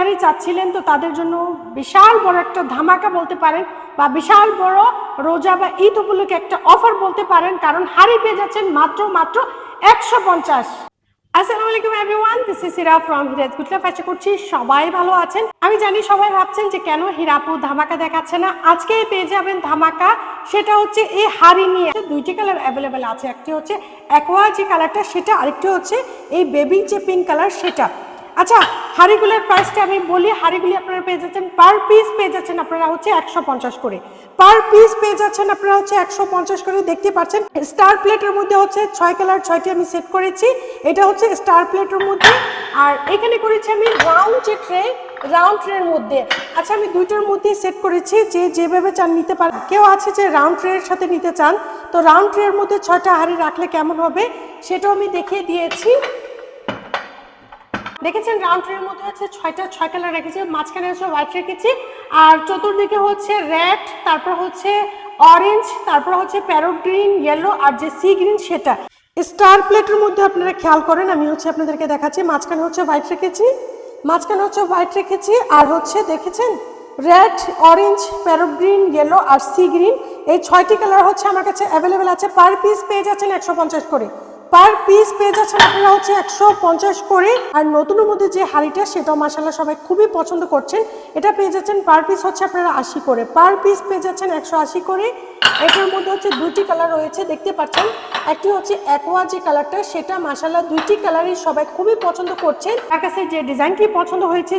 হাঁড়ি চাচ্ছিলেন, তো তাদের জন্য বিশাল বড় একটা ধামাকা বলতে পারেন, বা বিশাল বড় রোজা বা ঈদ উপলক্ষে একটা অফার বলতে পারেন, কারণ হাঁড়ি পেয়ে যাচ্ছেন মাত্র 150। আসসালামু আলাইকুম everyone, this is Hira from Hira's good life. আশা করছি সবাই ভালো আছেন। আমি জানি সবাই ভাবছেন যে কেন হিরাপু ধামাকা দেখাচ্ছে না। আজকে পেয়ে যাবেন ধামাকা, সেটা হচ্ছে এই হাঁড়ি নিয়ে। দুইটি কালার অ্যাভেলেবেল আছে, একটি হচ্ছে অ্যাকোয়া যে কালারটা সেটা, আরেকটি হচ্ছে এই বেবি যে পিঙ্ক কালার সেটা। আচ্ছা, হাঁড়িগুলোর প্রাইসটা আমি বলি। হাঁড়িগুলি আপনারা পেয়ে যাচ্ছেন পার পিস পেয়ে যাচ্ছেন আপনারা হচ্ছে 150 করে, পার পিস পেয়ে যাচ্ছেন আপনারা হচ্ছে 150 করে। দেখতে পাচ্ছেন স্টার প্লেটের মধ্যে হচ্ছে 6 কালার 6টি আমি সেট করেছি। এটা হচ্ছে স্টার প্লেটের মধ্যে, আর এখানে করেছি আমি রাউন্ড যে ট্রে, রাউন্ড ট্রের মধ্যে। আচ্ছা, আমি দুইটার মধ্যেই সেট করেছি, যে যেভাবে চান নিতে পারেন। কেউ আছে যে রাউন্ড ট্রের সাথে নিতে চান, তো রাউন্ড ট্রের মধ্যে 6টা হাঁড়ি রাখলে কেমন হবে সেটাও আমি দেখিয়ে দিয়েছি। দেখেছেন রাউন্ড ট্রের মধ্যে হচ্ছে 6 কালার রেখেছি, মাঝখানে হচ্ছে হোয়াইট রেখেছি, আর চতুর্দিকে হচ্ছে রেড, তারপর হচ্ছে অরেঞ্জ, তারপর হচ্ছে প্যারট গ্রিন, ইয়েলো, আর যে সি গ্রিন সেটা। স্টার প্লেটের মধ্যে আপনারা খেয়াল করেন, আমি হচ্ছে আপনাদেরকে দেখাচ্ছি। মাঝখানে হচ্ছে হোয়াইট রেখেছি, মাঝখানে হচ্ছে হোয়াইট রেখেছি, আর হচ্ছে দেখেছেন red, orange, parrot green, yellow আর সি গ্রিন, এই 6টি কালার হচ্ছে আমার কাছে অ্যাভেলেবেল আছে। পার পিস পেয়ে যাচ্ছেন 150 করে, পার পিস পেয়ে যাচ্ছেন আপনারা হচ্ছে 150 করে। আর নতুনের মধ্যে যে হাঁড়িটা সেটাও মাশাআল্লাহ সবাই খুবই পছন্দ করছেন, এটা পেয়ে যাচ্ছেন পার পিস হচ্ছে আপনারা 80 করে, পার পিস পেয়ে যাচ্ছেন 180 করে। এটার মধ্যে হচ্ছে দুটি কালার রয়েছে, দেখতে পাচ্ছেন। একটি হচ্ছে অ্যাকোয়া যে কালারটা সেটা, মাশাআল্লাহ দুইটি কালারই সবাই খুবই পছন্দ করছেন। তার কাছে যে ডিজাইনটি পছন্দ হয়েছে,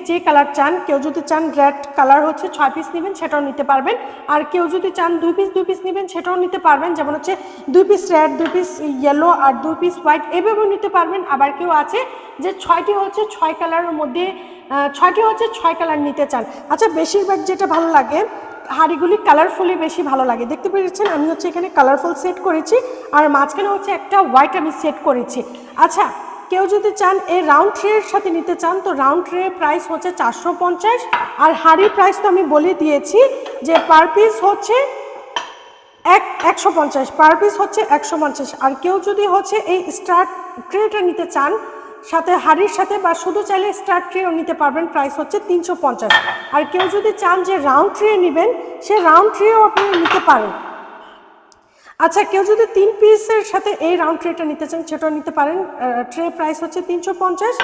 যে কালার চান, কেউ যদি চান রেড কালার হচ্ছে 6 পিস নেবেন সেটাও নিতে পারবেন, আর কেউ যদি চান 2 পিস নেবেন সেটাও নিতে পারবেন। যেমন হচ্ছে 2 পিস রেড, 2 পিস ইয়েলো আর 2 পিস হোয়াইট, এভাবেও নিতে পারবেন। আবার কেউ আছে যে 6টি হচ্ছে 6 কালারের মধ্যে 6টি হচ্ছে 6 কালার নিতে চান। আচ্ছা, বেশিরভাগ যেটা ভালো লাগে হাঁড়িগুলি কালারফুলি বেশি ভালো লাগে। দেখতে পেরেছেন আমি হচ্ছে এখানে কালারফুল সেট করেছি, আর মাঝখানে হচ্ছে একটা হোয়াইট আমি সেট করেছি। আচ্ছা, কেউ যদি চান এই রাউন্ড ট্রের সাথে নিতে চান, তো রাউন্ড ট্রে প্রাইস হচ্ছে 450, আর হাঁড়ির প্রাইস তো আমি বলে দিয়েছি যে পার পিস হচ্ছে 150, পার পিস হচ্ছে 150। আর কেউ যদি হচ্ছে এই স্টার ট্রেটা নিতে চান সাথে হাঁড়ির সাথে, বা শুধু চাইলে স্টার ট্রেও নিতে পারবেন, প্রাইস হচ্ছে 350। আর কেউ যদি চান যে রাউন্ড ট্রে নেবেন, সে রাউন্ড ট্রেও আপনি নিতে পারেন। আচ্ছা, কেউ যদি 3 পিসের সাথে এই রাউন্ড ট্রেটা নিতে চান সেটাও নিতে পারেন। ট্রে প্রাইস হচ্ছে 350,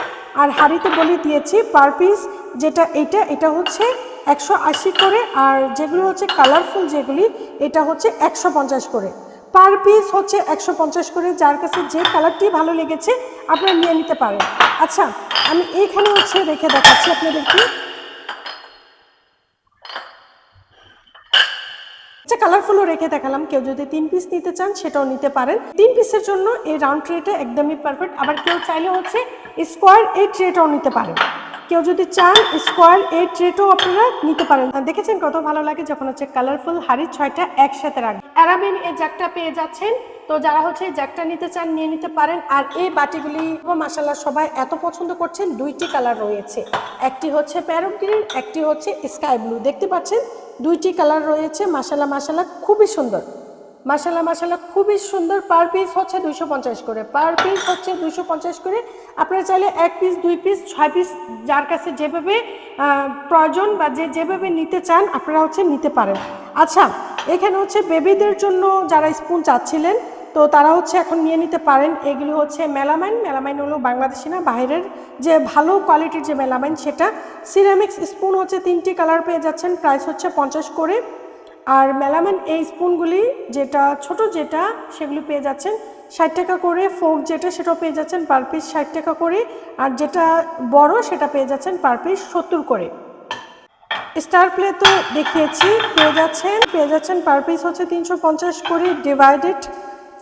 আর হাঁড়িতে বলে দিয়েছি পার পিস যেটা এটা হচ্ছে 180 করে, আর যেগুলো হচ্ছে কালারফুল যেগুলি এটা হচ্ছে 150 করে। পার পিস হচ্ছে 150 করে। যার কাছে যে কালারটি ভালো লেগেছে আপনারা নিয়ে নিতে পারেন। আচ্ছা, আমি এইখানে হচ্ছে রেখে দেখাচ্ছি আপনাদেরকে। কালারফুলও রেখে দেখালাম, কেউ যদি 3 পিস নিতে চান সেটাও নিতে পারেন। 3 পিসের জন্য এই রাউন্ড ট্রেটা একদমই পারফেক্ট। আবার কেউ চাইলে হচ্ছে স্কোয়ার এই ট্রেটাও নিতে পারেন, কেউ যদি চান স্কোয়ার এই ট্রেটাও আপনারা নিতে পারেন। দেখেছেন কত ভালো লাগে যখন হচ্ছে কালারফুল হাঁড়ি 6টা একসাথে রাখবেন। অ্যারাবিন এই জ্যাকটা পেয়ে যাচ্ছেন, তো যারা হচ্ছে জ্যাকটা নিতে চান নিয়ে নিতে পারেন। আর এই বাটিগুলি মাশাআল্লাহ সবাই এত পছন্দ করছেন, 2টি কালার রয়েছে, একটি হচ্ছে প্যারট গ্রিন, একটি হচ্ছে স্কাই ব্লু। দেখতে পাচ্ছেন 2টি কালার রয়েছে, মাশাআল্লাহ খুবই সুন্দর, মাশাআল্লাহ খুবই সুন্দর। পার পিস হচ্ছে 250 করে, পার পিস হচ্ছে 250 করে। আপনারা চাইলে 1 পিস 2 পিস 6 পিস যার কাছে যেভাবে প্রয়োজন বা যেভাবে নিতে চান আপনারা হচ্ছে নিতে পারেন। আচ্ছা, এখানে হচ্ছে বেবিদের জন্য যারা স্পুন চাচ্ছিলেন, তো তারা হচ্ছে এখন নিয়ে নিতে পারেন। এগুলো হচ্ছে মেলামাইন হলো বাংলাদেশি না, বাইরের যে ভালো কোয়ালিটির যে মেলামাইন সেটা। সিরামিক্স স্পুন হচ্ছে 3টি কালার পেয়ে যাচ্ছেন, প্রাইস হচ্ছে 50 করে। আর মেলামাইন এই স্পুনগুলি যেটা ছোট যেটা সেগুলি পেয়ে যাচ্ছেন 60 টাকা করে। ফোর্ক যেটা সেটাও পেয়ে যাচ্ছেন পার পিস 60 টাকা করে, আর যেটা বড় সেটা পেয়ে যাচ্ছেন পার পিস 70 করে। স্টার প্লেট তো দেখিয়েছি, পেয়ে যাচ্ছেন পার পিস হচ্ছে 350 করে। ডিভাইডেড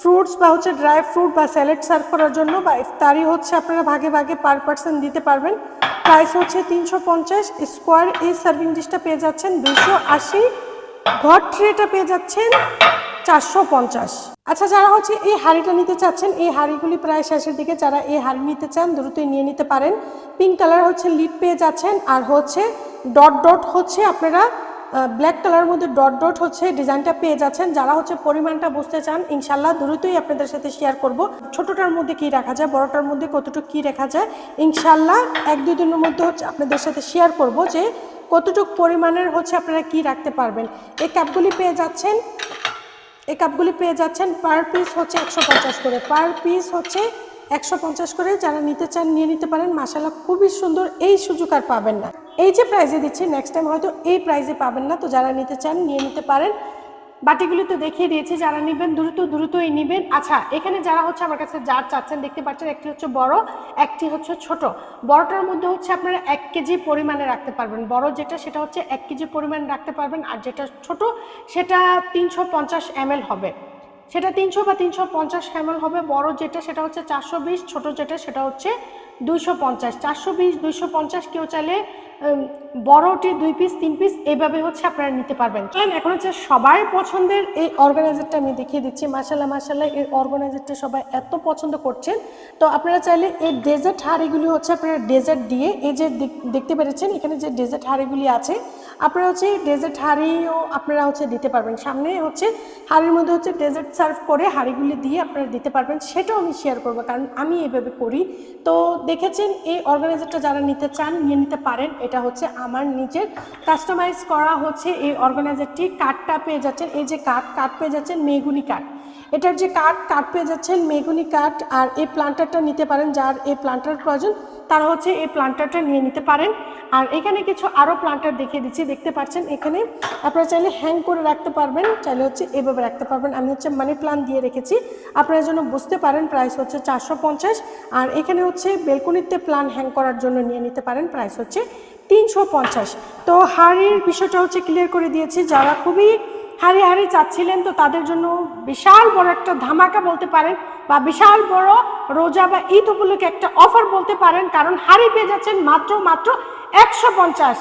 ফ্রুটস বা হচ্ছে ড্রাই ফ্রুট বা স্যালাড সার্ভ করার জন্য বা ইফতারি হচ্ছে আপনারা ভাগে ভাগে পার পার্সন দিতে পারবেন, প্রাইস হচ্ছে 350। স্কোয়ার এই সার্ভিং ডিশটা পেয়ে যাচ্ছেন 280, ঘর ট্রেটা পেয়ে যাচ্ছেন 450। আচ্ছা, যারা হচ্ছে এই হাঁড়িটা নিতে চাচ্ছেন, এই হাঁড়িগুলি প্রায় শেষের দিকে, যারা এই হাঁড়ি নিতে চান দ্রুতই নিয়ে নিতে পারেন। পিঙ্ক কালার হচ্ছে লিড পেয়ে যাচ্ছেন, আর হচ্ছে ডট হচ্ছে আপনারা ব্ল্যাক কালার মধ্যে ডট ডট হচ্ছে ডিজাইনটা পেয়ে যাচ্ছেন। যারা হচ্ছে পরিমাণটা বুঝতে চান ইনশাল্লাহ দ্রুতই আপনাদের সাথে শেয়ার করব, ছোটটার মধ্যে কি রাখা যায়, বড়টার মধ্যে কতটুকু কি রাখা যায়। ইনশাল্লাহ 1-2 দিনের মধ্যে হচ্ছে আপনাদের সাথে শেয়ার করব যে কতটুকু পরিমাণের হচ্ছে আপনারা কি রাখতে পারবেন। এই কাপগুলি পেয়ে যাচ্ছেন, এই কাপগুলি পেয়ে যাচ্ছেন পার পিস হচ্ছে 150 করে, পার পিস হচ্ছে 150 করে। যারা নিতে চান নিয়ে নিতে পারেন। মাশাআল্লাহ খুবই সুন্দর, এই সুযোগ আর পাবেন না। এই যে প্রাইজে দিচ্ছি নেক্সট টাইম হয়তো এই প্রাইজে পাবেন না। তো যারা নিতে চান নিয়ে নিতে পারেন। বাটিগুলি তো দেখিয়ে দিয়েছি, যারা নেবেন দ্রুতই নেবেন। আচ্ছা, এখানে যারা হচ্ছে আমার কাছে জার চাচ্ছেন দেখতে পাচ্ছেন, একটি হচ্ছে বড়, একটি হচ্ছে ছোট। বড়টার মধ্যে হচ্ছে আপনারা 1 কেজি পরিমাণে রাখতে পারবেন। বড় যেটা সেটা হচ্ছে 1 কেজি পরিমাণ রাখতে পারবেন, আর যেটা ছোট সেটা 350 ml হবে, সেটা 300 বা 350 ml হবে। বড় যেটা সেটা হচ্ছে 420, ছোট যেটা সেটা হচ্ছে 250। 420, 250 কেউ চাইলে বড়টি 2 পিস 3 পিস এইভাবে হচ্ছে আপনারা নিতে পারবেন। এখন হচ্ছে সবার পছন্দের এই অর্গানাইজারটা আমি দেখিয়ে দিচ্ছি। মাশাআল্লাহ মাশাআল্লাহ, এই অর্গানাইজারটা সবাই এত পছন্দ করছেন। তো আপনারা চাইলে এই ডেজার্ট হাঁড়িগুলি হচ্ছে আপনারা ডেজার্ট দিয়ে, এই যে দেখতে পেরেছেন এখানে যে ডেজার্ট হাঁড়িগুলি আছে, আপনারা হচ্ছে ডেজার্ট হাঁড়িও আপনারা হচ্ছে দিতে পারবেন। সামনে হচ্ছে হাঁড়ির মধ্যে হচ্ছে ডেজার্ট সার্ভ করে হাঁড়িগুলি দিয়ে আপনারা দিতে পারবেন। সেটাও আমি শেয়ার করবো, কারণ আমি এভাবে করি। তো দেখেছেন এই অর্গানাইজারটা যারা নিতে চান নিয়ে নিতে পারেন। এটা হচ্ছে আমার নিজের কাস্টমাইজ করা হচ্ছে এই অর্গানাইজারটি। কাঠটা পেয়ে যাচ্ছেন, এই যে কাঠ পেয়ে যাচ্ছেন মেহগনি কাঠ। এটার যে কাঠ পেয়ে যাচ্ছেন মেহগনি কাঠ। আর এই প্লান্টারটা নিতে পারেন, যার এই প্লান্টার প্রয়োজন তারা হচ্ছে এই প্লান্টারটা নিয়ে নিতে পারেন। আর এখানে কিছু আরও প্লান্টার দেখিয়ে দিচ্ছি, দেখতে পাচ্ছেন এখানে আপনারা চাইলে হ্যাং করে রাখতে পারবেন, চাইলে হচ্ছে এভাবে রাখতে পারবেন। আমি হচ্ছে মানি প্লান্ট দিয়ে রেখেছি আপনারা যেন বুঝতে পারেন। প্রাইস হচ্ছে 450। আর এখানে হচ্ছে বেলকনিতে প্লান্ট হ্যাং করার জন্য নিয়ে নিতে পারেন, প্রাইস হচ্ছে 350। তো হাঁড়ির বিষয়টা হচ্ছে ক্লিয়ার করে দিয়েছি। যারা খুবই হাঁড়ি চাচ্ছিলেন তো তাদের জন্য বিশাল বড় একটা ধামাকা বলতে পারেন, বা বিশাল বড় রোজা বা ঈদ উপলক্ষে একটা অফার বলতে পারেন। কারণ হাঁড়ি পেয়ে যাচ্ছেন মাত্র 150।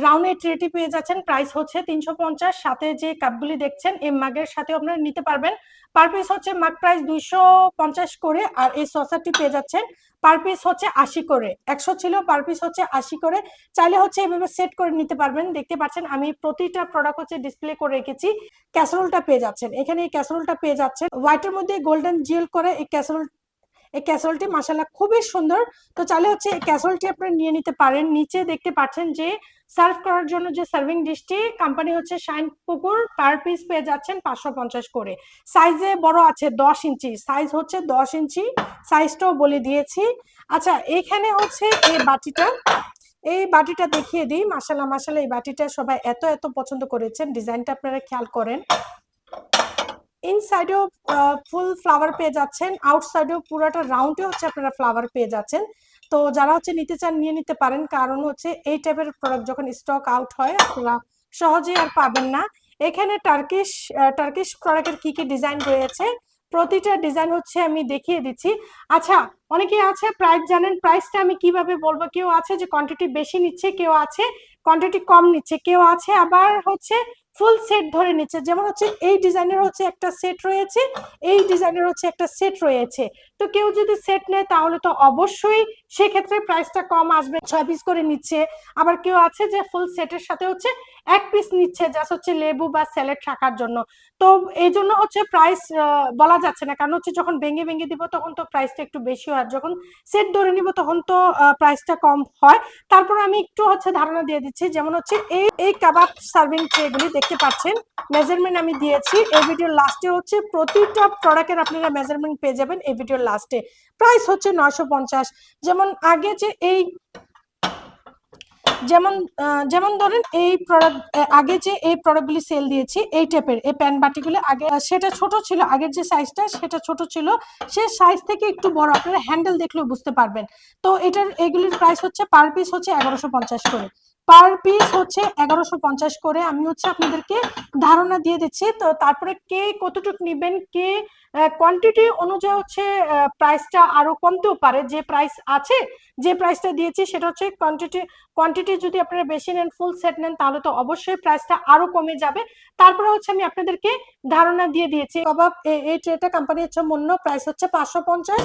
রাউন্ডের ট্রেটি পেয়ে যাচ্ছেন, প্রাইস হচ্ছে 350। সাথে যে কাপগুলি দেখছেন এই মাগের সাথে আপনারা নিতে পারবেন। পার পিস হচ্ছে মাগ প্রাইস 250 করে। আর এই সসারটি পেয়ে যাচ্ছেন পার পিস হচ্ছে 80 করে। 100 ছিল, পার পিস হচ্ছে 80 করে। চাইলে হচ্ছে এভাবে সেট করে নিতে পারবেন। দেখতে পাচ্ছেন আমি প্রতিটা প্রোডাক্ট হচ্ছে ডিসপ্লে করে রেখেছি। ক্যাসারোলটা পেয়ে যাচ্ছেন, এখানে এই ক্যাসারোলটা পেয়ে যাচ্ছেন হোয়াইটের মধ্যে গোল্ডেন জেল করে। এই ক্যাসারোলটি মাশাআল্লাহ খুবই সুন্দর। তো চাইলে হচ্ছে এই ক্যাসারোলটি আপনারা নিয়ে নিতে পারেন। নিচে দেখতে পাচ্ছেন যে সার্ভ করার জন্য যে সার্ভিং ডিশটি, কোম্পানি হচ্ছে শাইন পুকুর। পার পিস পেয়ে যাচ্ছেন 550 করে। সাইজে বড় আছে 10 ইঞ্চি, সাইজ হচ্ছে 10 ইঞ্চি, সাইজটাও বলে দিয়েছি। আচ্ছা, এখানে হচ্ছে এই বাটিটা দেখিয়ে দিই। মাশাআল্লাহ মাশাআল্লাহ, এই বাটিটা সবাই এত পছন্দ করেছেন। ডিজাইনটা আপনারা খেয়াল করেন। ইনসাইডেও ফুল ফ্লাওয়ার পেয়ে যাচ্ছেন, আউটসাইডেও পুরোটা রাউন্ডে হচ্ছে আপনারা ফ্লাওয়ার পেয়ে যাচ্ছেন। তো যারা হচ্ছে নিতে চান নিয়ে নিতে পারেন, কারণ হচ্ছে এই টাইপের প্রোডাক্ট যখন স্টক আউট হয় আপনারা সহজেই আর পাবেন না। এখানে টার্কিশ প্রোডাক্টের কি কি ডিজাইন রয়েছে প্রতিটা ডিজাইন হচ্ছে আমি দেখিয়ে দিচ্ছি। আচ্ছা, অনেকেই আছে প্রাইস জানেন, প্রাইসটা আমি কিভাবে বলবো। কেউ আছে যে কোয়ান্টিটি বেশি নিচ্ছে, কেউ আছে কোয়ান্টিটি কম নিচ্ছে, কেউ আছে আবার হচ্ছে ফুল সেট ধরে নিচ্ছে। যেমন হচ্ছে এই ডিজাইনের হচ্ছে একটা সেট রয়েছে, এই ডিজাইনের হচ্ছে একটা সেট রয়েছে। তো কেউ যদি সেট নেয় তাহলে তো অবশ্যই সেক্ষেত্রে প্রাইসটা কম আসবে, 6 পিস করে নিচ্ছে। আবার কেউ আছে যে ফুল সেটের সাথে হচ্ছে 1 পিস নিচ্ছে, জাস্ট হচ্ছে লেবু বা স্যালাড রাখার জন্য। তো এই জন্য হচ্ছে প্রাইস বলা যাচ্ছে না, কারণ হচ্ছে যখন ভেঙে দিব তখন তো প্রাইসটা একটু বেশি হয়, যখন সেট ধরে নিব তখন তো প্রাইসটা কম হয়। তারপর আমি একটু হচ্ছে ধারণা দিয়ে দিচ্ছি। যেমন হচ্ছে এই কাবাব সার্ভিং ট্রেগুলি দেখতে পাচ্ছেন, মেজারমেন্ট আমি দিয়েছি। এই ভিডিওর লাস্টে হচ্ছে প্রতিটা প্রোডাক্টের আপনারা মেজারমেন্ট পেয়ে যাবেন এই ভিডিওর লাস্টে। প্রাইস হচ্ছে 950। যেমন আগে যে যেমন ধরেন এই প্রোডাক্ট, আগে যে এই প্রোডাক্টগুলি সেল দিয়েছি এই টাইপের এই প্যান বাটিগুলো, আগে সেটা ছোট ছিল, আগের যে সাইজটা সেটা ছোট ছিল, সে সাইজ থেকে একটু বড়, আপনারা হ্যান্ডেল দেখলেও বুঝতে পারবেন। তো এগুলির প্রাইস হচ্ছে পার পিস হচ্ছে 1150 করে, পার পিস হচ্ছে 1150 করে। আমি হচ্ছে আপনাদেরকে ধারণা দিয়ে দিচ্ছি। তো তারপরে কে কতটুকু নেবেন, কে কোয়ান্টিটি অনুযায়ী হচ্ছে প্রাইসটা আরো কমতেও পারে। যে প্রাইস আছে, যে প্রাইসটা দিয়েছি সেটা হচ্ছে কোয়ান্টিটি যদি আপনারা বেশি নেন, ফুল সেট নেন, তাহলে তো অবশ্যই প্রাইসটা আরো কমে যাবে। তারপরে হচ্ছে আমি আপনাদেরকে ধারণা দিয়ে দিয়েছি। কাবাব এই ট্রেটা কোম্পানি হচ্ছে মূল্য প্রাইস হচ্ছে 550।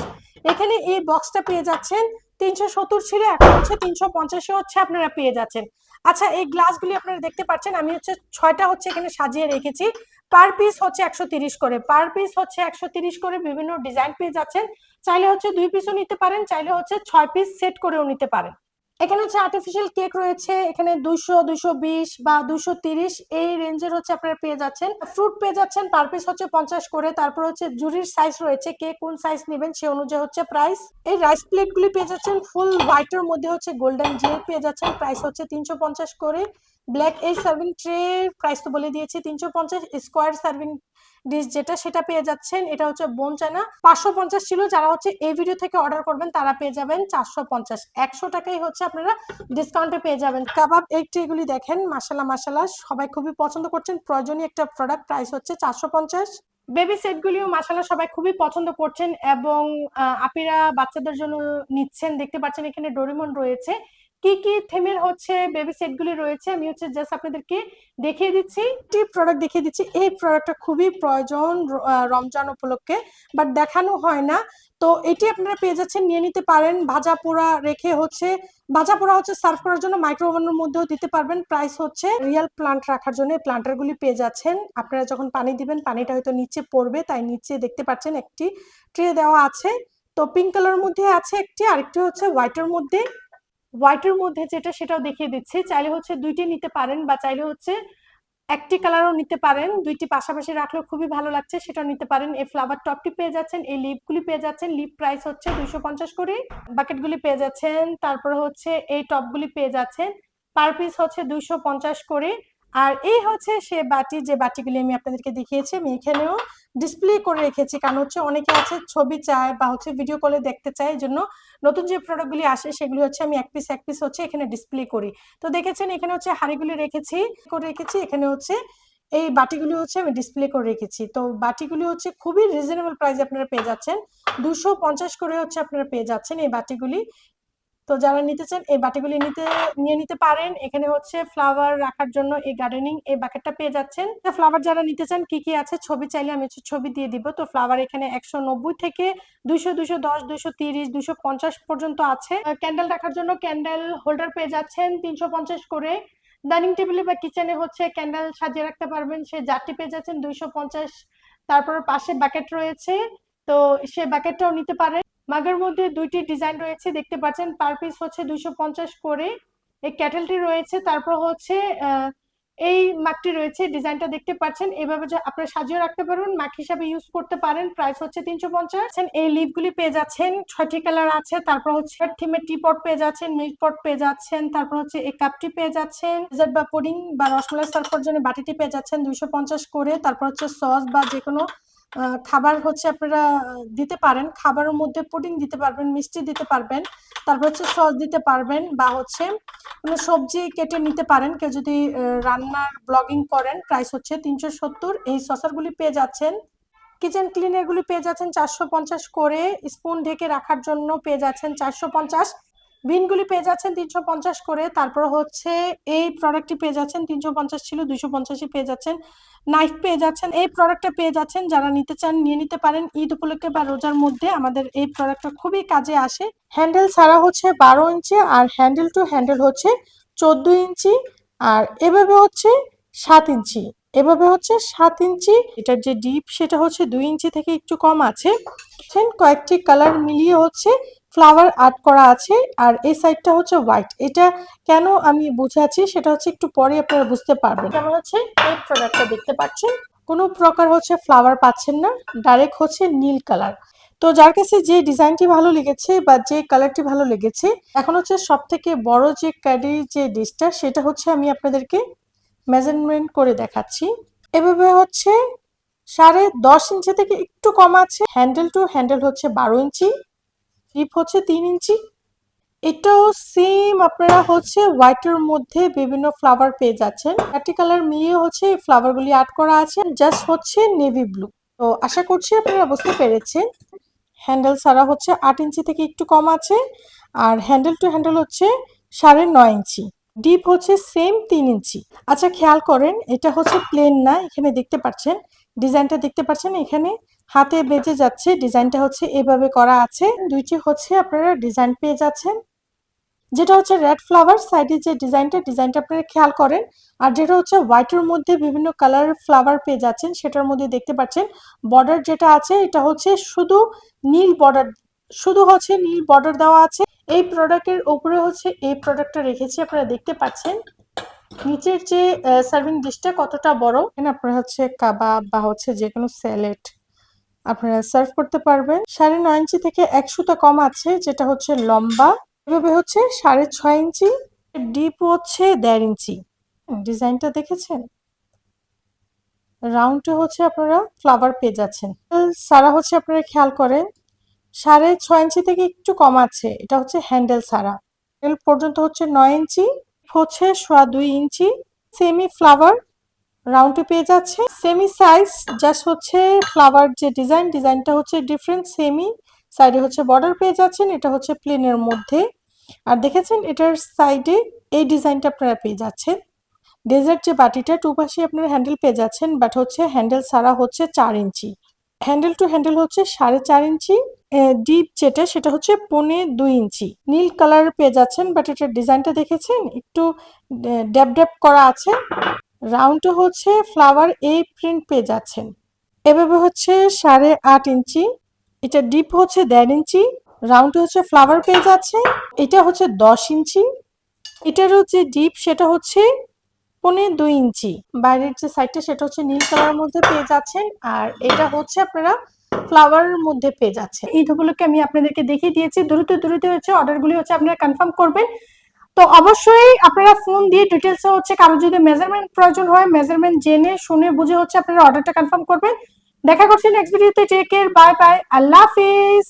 এখানে এই বক্সটা পেয়ে যাচ্ছেন 370 ছিল, এখন হচ্ছে 350 হচ্ছে আপনারা পেয়ে যাচ্ছেন। আচ্ছা, এই গ্লাসগুলি আপনারা দেখতে পাচ্ছেন, আমি হচ্ছে 6টা হচ্ছে এখানে সাজিয়ে রেখেছি। পার পিস হচ্ছে 130 করে, পার পিস হচ্ছে 130 করে। বিভিন্ন ডিজাইন পেয়ে যাচ্ছেন। চাইলে হচ্ছে 2 পিসও নিতে পারেন, চাইলে হচ্ছে 6 পিস সেট করেও নিতে পারেন। এখানে হচ্ছে আর্টিফিশিয়াল কেক রয়েছে, এখানে 200, 220 বা 230 এই রেঞ্জের হচ্ছে আপনারা পেয়ে যাচ্ছেন। ফ্রুট পেয়ে যাচ্ছেন, পার পিস হচ্ছে 50 করে। তারপর হচ্ছে জুরির সাইজ রয়েছে, কে কোন সাইজ নেবেন সে অনুযায়ী হচ্ছে প্রাইস। এই রাইস প্লেট গুলি পেয়ে যাচ্ছেন ফুল হোয়াইটের মধ্যে হচ্ছে গোল্ডেন জেল পেয়ে যাচ্ছেন, প্রাইস হচ্ছে 350 করে। ব্ল্যাক এই সার্ভিং ট্রে প্রাইস তো বলে দিয়েছি 350। স্কোয়ার সার্ভিং ডিশ যেটা সেটা পেয়ে যাচ্ছেন, এটা হচ্ছে বোন চায়না, 550 ছিল। যারা হচ্ছে এই ভিডিও থেকে অর্ডার করবেন তারা পেয়ে যাবেন 450, 100 টাকাই হচ্ছে আপনারা ডিসকাউন্টে পেয়ে যাবেন। কাবাব এই ট্রেগুলি দেখেন, মাশাআল্লাহ মাশাআল্লাহ সবাই খুবই পছন্দ করছেন, প্রয়োজনীয় একটা প্রোডাক্ট, প্রাইস হচ্ছে 450। বেবি সেটগুলিও মাশাআল্লাহ সবাই খুবই পছন্দ করছেন এবং আপিরা বাচ্চাদের জন্য নিচ্ছেন। দেখতে পাচ্ছেন এখানে ডোরেমন রয়েছে। কি কি থিমের হচ্ছে বেবি সেটগুলি রয়েছে আমি হচ্ছে জাস্ট আপনাদেরকে দেখিয়ে দিচ্ছি, একটি প্রোডাক্ট দেখিয়ে দিচ্ছি। এই প্রোডাক্টটা খুবই প্রয়োজন রমজান উপলক্ষে, বাট দেখানো হয় না। তো এটি আপনারা পেয়ে যাচ্ছেন, নিয়ে নিতে পারেন। ভাজা পোড়া রেখে হচ্ছে, ভাজা পোড়া হচ্ছে সার্ভ করার জন্য মাইক্রোওভেনের মধ্যেও দিতে পারবেন। প্রাইস হচ্ছে রিয়েল প্লান্ট রাখার জন্য এই প্লান্টারগুলি পেয়ে যাচ্ছেন। আপনারা যখন পানি দিবেন পানিটা হয়তো নিচে পড়বে, তাই নিচে দেখতে পাচ্ছেন একটি ট্রে দেওয়া আছে। তো পিঙ্ক কালারের মধ্যে আছে একটি, আরেকটি হচ্ছে হোয়াইটের মধ্যে যেটা সেটাও দেখিয়ে দিচ্ছি। চাইলে হচ্ছে দুইটি নিতে পারেন বা চাইলে হচ্ছে একটি কালারও নিতে পারেন, দুইটি পাশাপাশি রাখলেও খুবই ভালো লাগছে, সেটাও নিতে পারেন। এই ফ্লাওয়ার টপটি পেয়ে যাচ্ছেন, এই লিপগুলি পেয়ে যাচ্ছেন, লিপ প্রাইস হচ্ছে 250 করে। বাকেটগুলি পেয়ে যাচ্ছেন, তারপর হচ্ছে এই টপগুলি পেয়ে যাচ্ছেন, পার পিস হচ্ছে 250 করে। আর এই হচ্ছে সে বাটি, যে বাটিগুলি আমি আপনাদেরকে দেখিয়েছি, আমি এখানেও ডিসপ্লে করে রেখেছি, কারণ হচ্ছে অনেকে আছে ছবি চায় বা হচ্ছে ভিডিও কলে দেখতে চায়, এই জন্য নতুন যে প্রোডাক্টগুলি আসে সেগুলি হচ্ছে আমি এক পিস হচ্ছে এখানে ডিসপ্লে করি। তো দেখেছেন এখানে হচ্ছে হাঁড়িগুলি রেখেছি, এখানে হচ্ছে এই বাটিগুলি হচ্ছে আমি ডিসপ্লে করে রেখেছি। তো বাটিগুলি হচ্ছে খুবই রিজনেবল প্রাইসে আপনারা পেয়ে যাচ্ছেন, 250 করে হচ্ছে আপনারা পেয়ে যাচ্ছেন এই বাটিগুলি। তো যারা নিতে চান এই বাটিগুলি নিয়ে নিতে পারেন। এখানে হচ্ছে ফ্লাওয়ার রাখার জন্য এই গার্ডেনিং এই বাকেটটা পেয়ে যাচ্ছেন। ফ্লাওয়ার যারা নিতে চান কি কি আছে ছবি চাইলে আমি ছবি দিয়ে দিব। তো ফ্লাওয়ার এখানে 190 থেকে 200, 210, 230, 250 পর্যন্ত আছে। ক্যান্ডেল রাখার জন্য ক্যান্ডেল হোল্ডার পেয়ে যাচ্ছেন 350 করে। ডাইনিং টেবিলে বা কিচেনে হচ্ছে ক্যান্ডেল সাজিয়ে রাখতে পারবেন, সে জারটি পেয়ে যাচ্ছেন 250। তারপর পাশে বাকেট রয়েছে, তো সে বাকেটটাও নিতে পারেন। মাগের মধ্যে দুইটি ডিজাইন রয়েছে দেখতে পাচ্ছেন, পার পিস হচ্ছে 250 করে। এই ক্যাটেলটি রয়েছে, তারপর হচ্ছে এই মাগটি রয়েছে, ডিজাইনটা দেখতে পাচ্ছেন। এভাবে যে আপনারা সাজিয়ে রাখতে পারবেন, মাগ হিসাবে ইউজ করতে পারেন, প্রাইস হচ্ছে 350। এই লিফগুলি পেয়ে যাচ্ছেন, 6টি কালার আছে। তারপর হচ্ছে থিমের টি পট পেয়ে যাচ্ছেন, মিল্ক পট পেয়ে যাচ্ছেন, তারপর হচ্ছে এই কাপটি পেয়ে যাচ্ছেন, ডেজার্ট বা পুডিং বা রসমালাই সার্ভ করার জন্য বাটিটি পেয়ে যাচ্ছেন 250 করে। তারপর হচ্ছে সস বা যে কোনো খাবার হচ্ছে আপনারা দিতে পারেন, খাবারের মধ্যে পুডিং দিতে পারবেন, মিষ্টি দিতে পারবেন, তারপর হচ্ছে সস দিতে পারবেন, বা হচ্ছে কোনো সবজি কেটে নিতে পারেন। কেউ যদি রান্নার ব্লগিং করেন, প্রাইস হচ্ছে 370। এই সসারগুলি পেয়ে যাচ্ছেন। কিচেন ক্লিনার গুলি পেয়ে যাচ্ছেন 450 করে। স্পুন ঢেকে রাখার জন্য পেয়ে যাচ্ছেন 450। বিনগুলি পেয়ে যাচ্ছেন 350 করে। তারপর হচ্ছে এই প্রোডাক্টটি পেয়ে যাচ্ছেন 350 ছিল, 250 পেয়ে যাচ্ছেন। নাইফ পেয়ে যাচ্ছেন, এই প্রোডাক্টটা পেয়ে যাচ্ছেন, যারা নিতে চান নিয়ে নিতে পারেন। ঈদ উপলক্ষে বা রোজার মধ্যে আমাদের এই প্রোডাক্টটা খুবই কাজে আসে। হ্যান্ডেল ছাড়া হচ্ছে 12 ইঞ্চি, আর হ্যান্ডেল টু হ্যান্ডেল হচ্ছে 14 ইঞ্চি, আর এভাবে হচ্ছে 7 ইঞ্চি, এভাবে হচ্ছে 7 ইঞ্চি। এটার যে ডিপ সেটা হচ্ছে 2 ইঞ্চি থেকে একটু কম আছে। কয়েকটি কালার মিলিয়ে হচ্ছে ফ্লাওয়ার আর্ট করা আছে, আর এই সাইডটা হচ্ছে হোয়াইট। এটা কেন আমি বুঝাচ্ছি সেটা হচ্ছে একটু পরে আপনারা বুঝতে পারবেন। যেমন হচ্ছে এই প্রোডাক্টটা দেখতে পাচ্ছেন, কোনো প্রকার হচ্ছে ফ্লাওয়ার পাচ্ছেন না, ডাইরেক্ট হচ্ছে নীল কালার। তো যার কাছে যে ডিজাইনটি ভালো লেগেছে বা যে কালারটি ভালো লেগেছে, এখন হচ্ছে সব থেকে বড় যে ক্যাডি যে ডিশটা সেটা হচ্ছে আমি আপনাদেরকে মেজারমেন্ট করে দেখাচ্ছি। এভাবে হচ্ছে 10.5 ইঞ্চি থেকে একটু কম আছে। হ্যান্ডেল টু হ্যান্ডেল হচ্ছে 12 ইঞ্চি, টিপ হচ্ছে 3 ইঞ্চি। এটাও সেম আপনারা হচ্ছে হোয়াইটের মধ্যে বিভিন্ন ফ্লাওয়ার পেয়ে যাচ্ছেন, চারটি কালার মিলিয়ে হচ্ছে এই ফ্লাওয়ারগুলি আর্ট করা আছে, জাস্ট হচ্ছে নেভি ব্লু। তো আশা করছি আপনারা বুঝতে পেরেছেন। হ্যান্ডেল ছাড়া হচ্ছে 8 ইঞ্চি থেকে একটু কম আছে, আর হ্যান্ডেল টু হ্যান্ডেল হচ্ছে 9.5 ইঞ্চি, ডিপ হচ্ছে সেম 3 ইঞ্চি। আচ্ছা খেয়াল করেন, এটা হচ্ছে প্লেন না, এখানে দেখতে পাচ্ছেন ডিজাইনটা দেখতে পাচ্ছেন, এখানে হাতে বেজে যাচ্ছে, ডিজাইনটা হচ্ছে এভাবে করা আছে। দুইটি হচ্ছে আপনারা ডিজাইন পেয়ে যাচ্ছেন। যেটা হচ্ছে রেড ফ্লাওয়ার, সাইডে যে ডিজাইনটা আপনারা খেয়াল করেন। আর যেটা হচ্ছে হোয়াইটের মধ্যে বিভিন্ন কালার ফ্লাওয়ার পেয়ে যাচ্ছেন, সেটার মধ্যে দেখতে পাচ্ছেন বর্ডার যেটা আছে এটা হচ্ছে শুধু নীল বর্ডার, শুধু হচ্ছে নীল বর্ডার দেওয়া আছে। এই প্রোডাক্টের উপরে হচ্ছে এই প্রোডাক্টটা রেখেছি, আপনারা দেখতে পাচ্ছেন নিচের যে সার্ভিং ডিশটা কতটা বড়। এখানে আপনারা হচ্ছে কাবাব বা হচ্ছে যে কোনো স্যালাড আপনারা সার্ভ করতে পারবেন। 9.5 ইঞ্চি থেকে 1 সুতা কম আছে, যেটা হচ্ছে লম্বা, এভাবে হচ্ছে 6.5 ইঞ্চি, ডিপ হচ্ছে 1.5 ইঞ্চি। ডিজাইনটা দেখেছেন? রাউন্ডে হচ্ছে আপনারা ফ্লাওয়ার পেয়ে যাচ্ছেন। সারা হচ্ছে আপনারা খেয়াল করেন 6.5 ইঞ্চি থেকে একটু কম আছে, এটা হচ্ছে হ্যান্ডেল সারা। হ্যান্ডেল পর্যন্ত হচ্ছে 9 ইঞ্চি, হচ্ছে 2.25 ইঞ্চি। সেমি ফ্লাওয়ার রাউন্ডে পেয়ে যাচ্ছে, সেমি সাইজ জাস্ট হচ্ছে ফ্লাওয়ার যে ডিজাইনটা হচ্ছে ডিফারেন্ট। সেমি সাইডে হচ্ছে বর্ডার পেয়ে যাচ্ছেন, এটা হচ্ছে প্লেনের মধ্যে। আর দেখেছেন এটার সাইডে এই ডিজাইনটা আপনারা পেয়ে যাচ্ছেন। ডেজার্ট যে বাটিটা পাশে আপনারা হ্যান্ডেল পেয়ে যাচ্ছেন, বাট হচ্ছে হ্যান্ডেল ছাড়া হচ্ছে 4 ইঞ্চি, হ্যান্ডেল টু হ্যান্ডেল হচ্ছে 4.5 ইঞ্চি। ডিপ যেটা সেটা হচ্ছে 1.25 ইঞ্চি। নীল কালার পেয়ে যাচ্ছেন, বাট এটার ডিজাইনটা দেখেছেন একটু ড্যাব করা আছে। রাউন্ডটা হচ্ছে ফ্লাওয়ার এই প্রিন্ট পেয়ে যাচ্ছেন। এভাবে হচ্ছে 8.5 ইঞ্চি, এটা ডিপ হচ্ছে 1.5 ইঞ্চি, রাউন্ড হচ্ছে ফ্লাওয়ার পেয়ে যাচ্ছে। এটা হচ্ছে 10 ইঞ্চি, এটারও যে ডিপ সেটা হচ্ছে 1.25 ইঞ্চি। বাইরের যে সাইডটা সেটা হচ্ছে নীল কালারের মধ্যে পেয়ে যাচ্ছেন, আর এটা হচ্ছে আপনারা ফ্লাওয়ারের মধ্যে পেয়ে যাচ্ছে। এই ধরুনকে আমি আপনাদেরকে দেখিয়ে দিয়েছি। দ্রুত হচ্ছে অর্ডারগুলি হচ্ছে আপনারা কনফার্ম করবেন। তো অবশ্যই আপনারা ফোন দিয়ে ডিটেলসে হচ্ছে কারো যদি মেজারমেন্ট প্রয়োজন হয়, মেজারমেন্ট জেনে শুনে বুঝে হচ্ছে আপনারা অর্ডারটা কনফার্ম করবেন। দেখা করছি নেক্সট ভিডিওতে। টেক কেয়ার, বাই বাই, আল্লাহ হাফিজ।